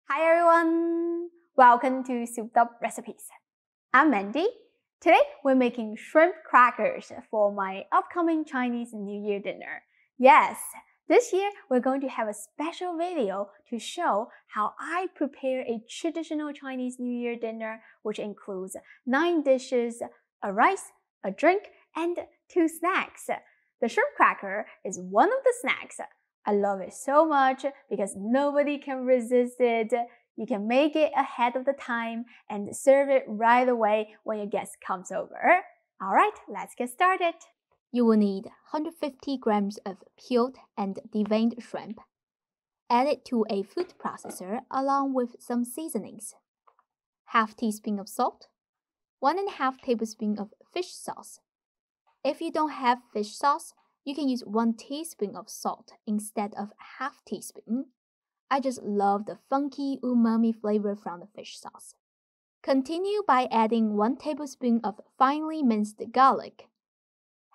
Hi everyone! Welcome to Souped Up Recipes. I'm Mandy. Today we're making shrimp crackers for my upcoming Chinese New Year dinner. Yes, this year we're going to have a special video to show how I prepare a traditional Chinese New Year dinner, which includes 9 dishes, a rice, a drink, and 2 snacks. The shrimp cracker is one of the snacks. I love it so much because nobody can resist it. You can make it ahead of the time and serve it right away when your guest comes over. Alright, let's get started. You will need 150 grams of peeled and deveined shrimp. Add it to a food processor along with some seasonings. Half teaspoon of salt, 1.5 tablespoon of fish sauce. If you don't have fish sauce, you can use 1 teaspoon of salt instead of half teaspoon. I just love the funky umami flavor from the fish sauce. Continue by adding 1 tablespoon of finely minced garlic,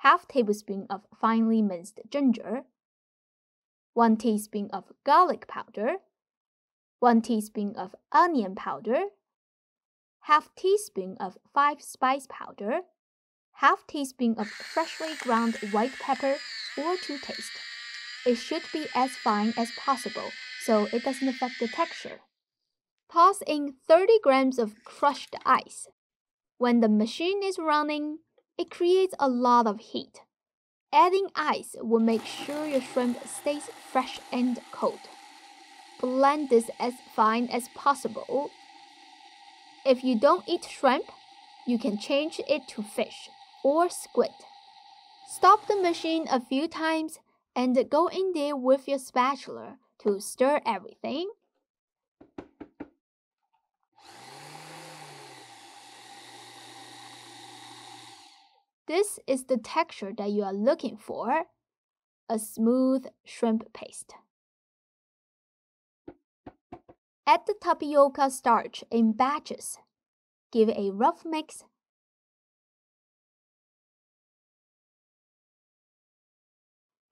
half tablespoon of finely minced ginger, 1 teaspoon of garlic powder, 1 teaspoon of onion powder, half teaspoon of 5 spice powder, half teaspoon of freshly ground white pepper or to taste. It should be as fine as possible so it doesn't affect the texture. Toss in 30 grams of crushed ice. When the machine is running, it creates a lot of heat. Adding ice will make sure your shrimp stays fresh and cold. Blend this as fine as possible. If you don't eat shrimp, you can change it to fish or squid. Stop the machine a few times and go in there with your spatula to stir everything. This is the texture that you are looking for, a smooth shrimp paste. Add the tapioca starch in batches. Give it a rough mix.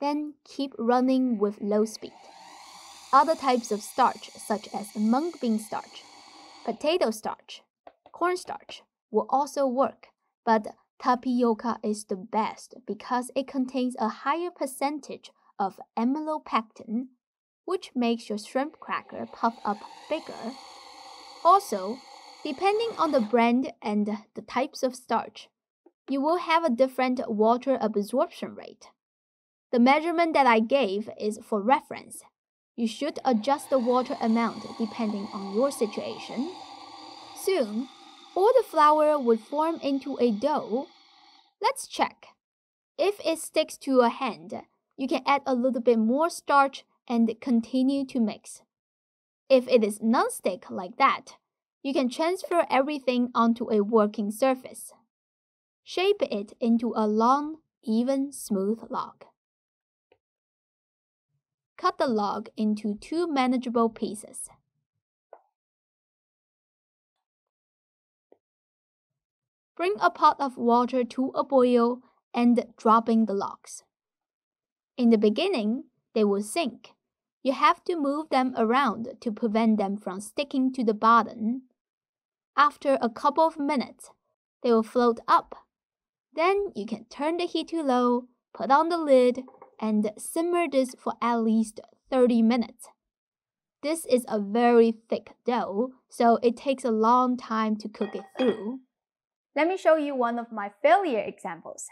Then keep running with low speed. Other types of starch, such as mung bean starch, potato starch, cornstarch, will also work, but tapioca is the best because it contains a higher percentage of amylopectin, which makes your shrimp cracker puff up bigger. Also, depending on the brand and the types of starch, you will have a different water absorption rate. The measurement that I gave is for reference. You should adjust the water amount depending on your situation. Soon, all the flour will form into a dough. Let's check. If it sticks to your hand, you can add a little bit more starch and continue to mix. If it is non-stick like that, you can transfer everything onto a working surface. Shape it into a long, even, smooth log. Cut the log into 2 manageable pieces. Bring a pot of water to a boil and drop in the logs. In the beginning, they will sink. You have to move them around to prevent them from sticking to the bottom. After a couple of minutes, they will float up. Then you can turn the heat to low, put on the lid, and simmer this for at least 30 minutes. This is a very thick dough, so it takes a long time to cook it through. Let me show you one of my failure examples.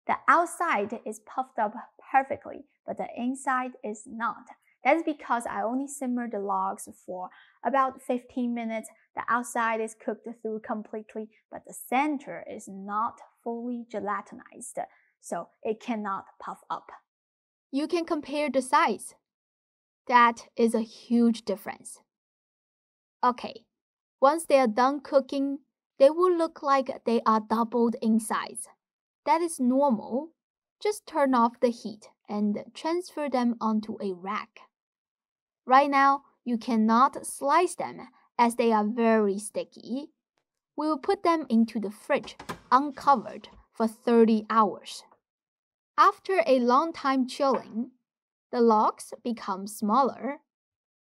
The outside is puffed up perfectly, but the inside is not. That's because I only simmered the logs for about 15 minutes. The outside is cooked through completely, but the center is not fully gelatinized, so it cannot puff up. You can compare the size. That is a huge difference. Okay, once they are done cooking, they will look like they are doubled in size. That is normal. Just turn off the heat and transfer them onto a rack. Right now, you cannot slice them as they are very sticky. We will put them into the fridge uncovered for 30 hours. After a long time chilling, the logs become smaller.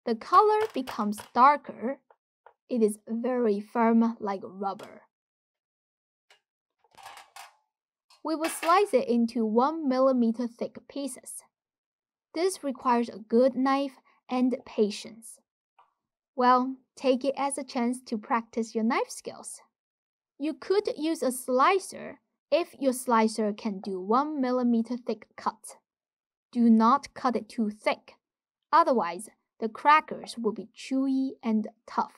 The color becomes darker. It is very firm like rubber. We will slice it into 1 millimeter thick pieces. This requires a good knife and patience. Well, take it as a chance to practice your knife skills. You could use a slicer if your slicer can do 1 millimeter thick cut. Do not cut it too thick, otherwise the crackers will be chewy and tough.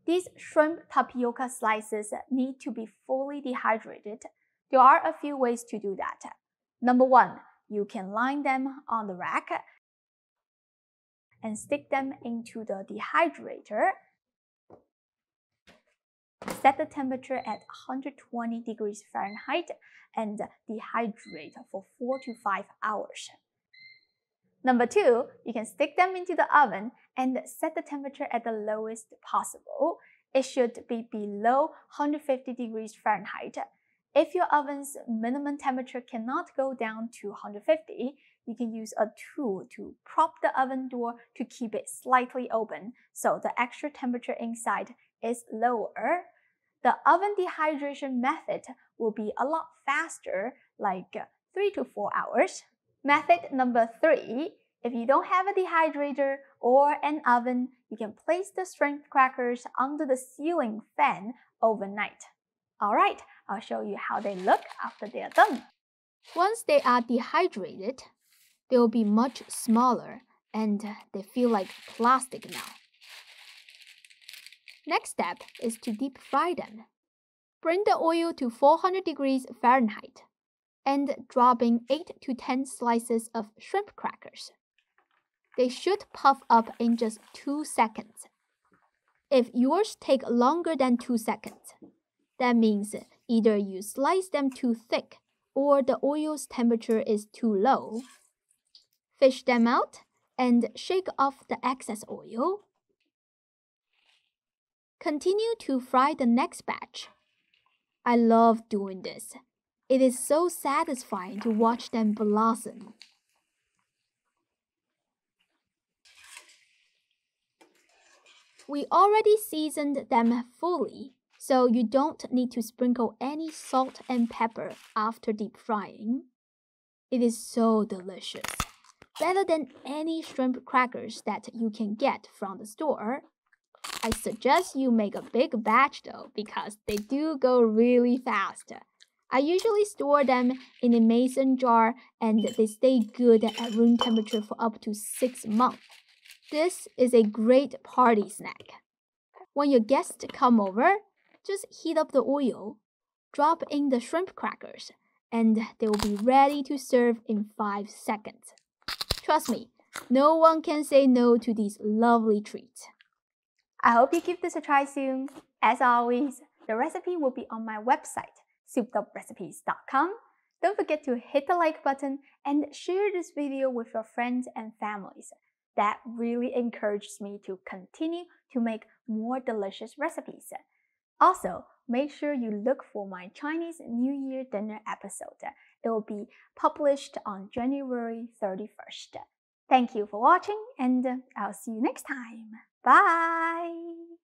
These shrimp tapioca slices need to be fully dehydrated. There are a few ways to do that. Number 1, you can line them on the rack and stick them into the dehydrator. Set the temperature at 120 degrees Fahrenheit and dehydrate for 4 to 5 hours. Number 2, you can stick them into the oven and set the temperature at the lowest possible. It should be below 150 degrees Fahrenheit. If your oven's minimum temperature cannot go down to 150, you can use a tool to prop the oven door to keep it slightly open so the extra temperature inside is lower. The oven dehydration method will be a lot faster, like 3 to 4 hours. Method number 3, if you don't have a dehydrator or an oven, you can place the shrimp crackers under the ceiling fan overnight. Alright, I'll show you how they look after they are done. Once they are dehydrated, they will be much smaller and they feel like plastic now. Next step is to deep fry them. Bring the oil to 400 degrees Fahrenheit and drop in 8 to 10 slices of shrimp crackers. They should puff up in just 2 seconds. If yours take longer than 2 seconds, that means either you slice them too thick or the oil's temperature is too low. Fish them out and shake off the excess oil. Continue to fry the next batch. I love doing this. It is so satisfying to watch them blossom. We already seasoned them fully, so you don't need to sprinkle any salt and pepper after deep frying. It is so delicious. Better than any shrimp crackers that you can get from the store. I suggest you make a big batch though, because they do go really fast. I usually store them in a mason jar and they stay good at room temperature for up to 6 months. This is a great party snack. When your guests come over, just heat up the oil, drop in the shrimp crackers, and they will be ready to serve in 5 seconds. Trust me, no one can say no to these lovely treats. I hope you give this a try soon. As always, the recipe will be on my website, soupeduprecipes.com. Don't forget to hit the like button and share this video with your friends and families. That really encourages me to continue to make more delicious recipes. Also, make sure you look for my Chinese New Year dinner episode. It will be published on January 31st. Thank you for watching, and I'll see you next time. Bye!